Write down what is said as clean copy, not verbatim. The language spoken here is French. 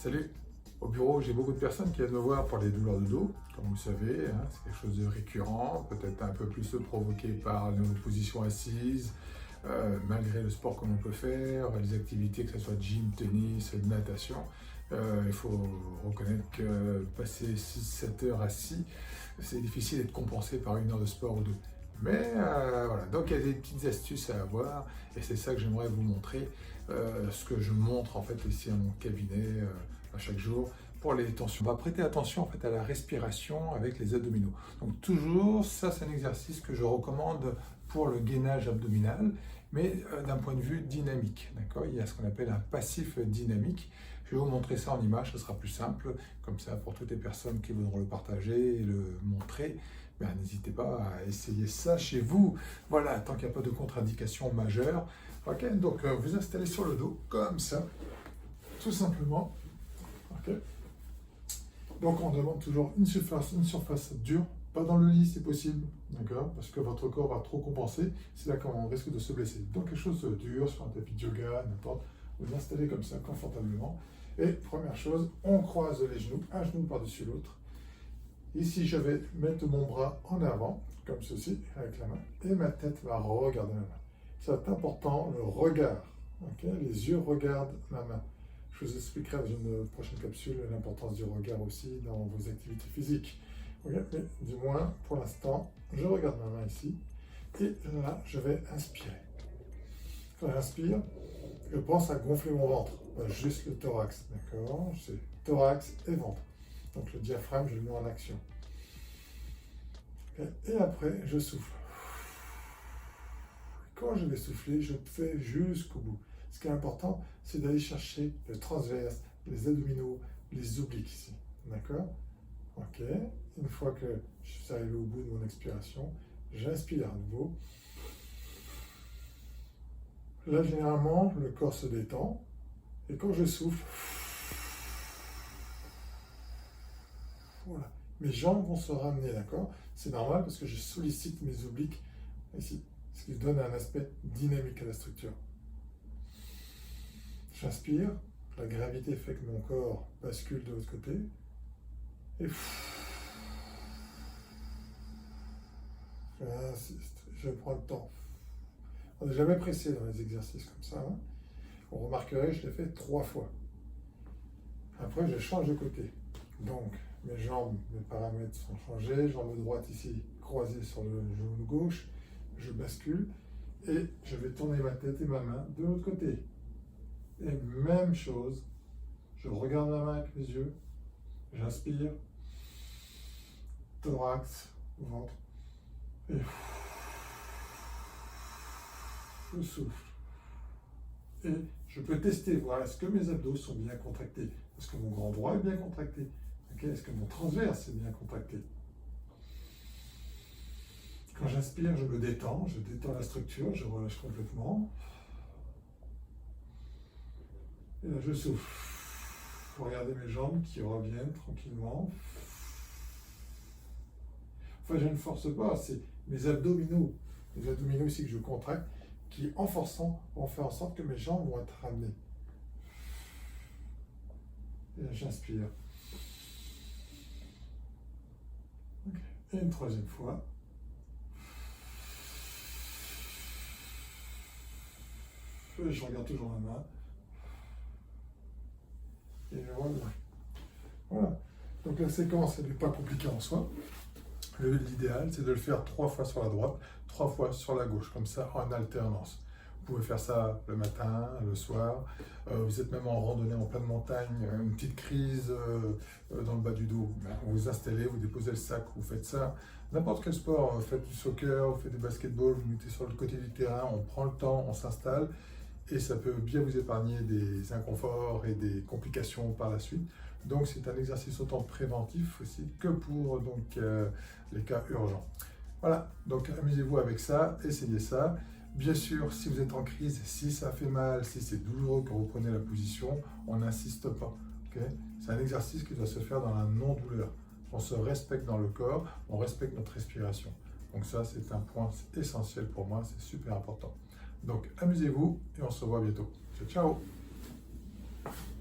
Salut! Au bureau, j'ai beaucoup de personnes qui viennent me voir pour les douleurs de dos. Comme vous le savez, hein, c'est quelque chose de récurrent, peut-être un peu plus provoqué par nos positions assises, malgré le sport que l'on peut faire, les activités, que ce soit gym, tennis, natation. Il faut reconnaître que passer 6-7 heures assis, c'est difficile d'être compensé par une heure de sport ou deux. Mais voilà, donc il y a des petites astuces à avoir et c'est ça que j'aimerais vous montrer, ce que je montre en fait ici à mon cabinet à chaque jour pour les tensions. On va prêter attention en fait à la respiration avec les abdominaux. Donc toujours, ça c'est un exercice que je recommande pour le gainage abdominal, mais d'un point de vue dynamique. D'accord? Il y a ce qu'on appelle un passif dynamique. Je vais vous montrer ça en image, ce sera plus simple, comme ça pour toutes les personnes qui voudront le partager et le montrer. Ben, n'hésitez pas à essayer ça chez vous. Voilà, tant qu'il n'y a pas de contre-indication majeure. Ok, donc vous installez sur le dos, comme ça, tout simplement. Ok. Donc on demande toujours une surface dure, pas dans le lit si possible, d'accord, parce que votre corps va trop compenser, c'est là qu'on risque de se blesser. Donc quelque chose de dur, sur un tapis de yoga, n'importe, vous installez comme ça, confortablement. Et première chose, on croise les genoux, un genou par-dessus l'autre. Ici, je vais mettre mon bras en avant, comme ceci, avec la main, et ma tête va regarder ma main. C'est important, le regard. Okay? Les yeux regardent ma main. Je vous expliquerai dans une prochaine capsule l'importance du regard aussi dans vos activités physiques. Okay? Mais du moins, pour l'instant, je regarde ma main ici, et là, je vais inspirer. Quand j'inspire, je pense à gonfler mon ventre, pas juste le thorax, d'accord? C'est thorax et ventre. Donc le diaphragme, je le mets en action. Et après, je souffle. Quand je vais souffler, je fais jusqu'au bout. Ce qui est important, c'est d'aller chercher le transverse, les abdominaux, les obliques ici. D'accord? Ok. Une fois que je suis arrivé au bout de mon expiration, j'inspire à nouveau. Là, généralement, le corps se détend. Et quand je souffle, voilà. Mes jambes vont se ramener, d'accord? C'est normal parce que je sollicite mes obliques ici, ce qui donne un aspect dynamique à la structure. J'inspire, la gravité fait que mon corps bascule de l'autre côté, et j'insiste, je prends le temps. On n'est jamais pressé dans les exercices comme ça. Hein? Vous remarquerez, je l'ai fait 3 fois. Après, je change de côté. Donc, mes jambes, mes paramètres sont changés. Jambe droite ici, croisée sur le genou gauche. Je bascule et je vais tourner ma tête et ma main de l'autre côté. Et même chose, je regarde ma main avec mes yeux. J'inspire, thorax, ventre. Et je souffle. Et je peux tester, voir est-ce que mes abdos sont bien contractés. Est-ce que mon grand droit est bien contracté? Okay, est-ce que mon transverse est bien contracté? Quand j'inspire, je me détends, je détends la structure, je relâche complètement. Et là, je souffle. Regardez mes jambes qui reviennent tranquillement. Enfin, je ne force pas, c'est mes abdominaux. Les abdominaux ici que je contracte, qui en forçant vont faire en sorte que mes jambes vont être ramenées. Et là, j'inspire. Okay. Et une troisième fois. Et je regarde toujours ma main. Et voilà. Voilà. Donc la séquence, elle n'est pas compliquée en soi. L'idéal, c'est de le faire 3 fois sur la droite, 3 fois sur la gauche, comme ça en alternance. Vous pouvez faire ça le matin, le soir. Vous êtes même en randonnée en pleine montagne, une petite crise dans le bas du dos. Vous vous installez, vous déposez le sac, vous faites ça. N'importe quel sport, vous faites du soccer, vous faites du basketball, vous mettez sur le côté du terrain, on prend le temps, on s'installe. Et ça peut bien vous épargner des inconforts et des complications par la suite. Donc c'est un exercice autant préventif aussi que pour les cas urgents. Voilà, donc amusez-vous avec ça, essayez ça. Bien sûr, si vous êtes en crise, si ça fait mal, si c'est douloureux quand vous prenez la position, on n'insiste pas. Okay? C'est un exercice qui doit se faire dans la non-douleur. On se respecte dans le corps, on respecte notre respiration. Donc ça, c'est un point essentiel pour moi, c'est super important. Donc amusez-vous et on se voit bientôt. Ciao, ciao!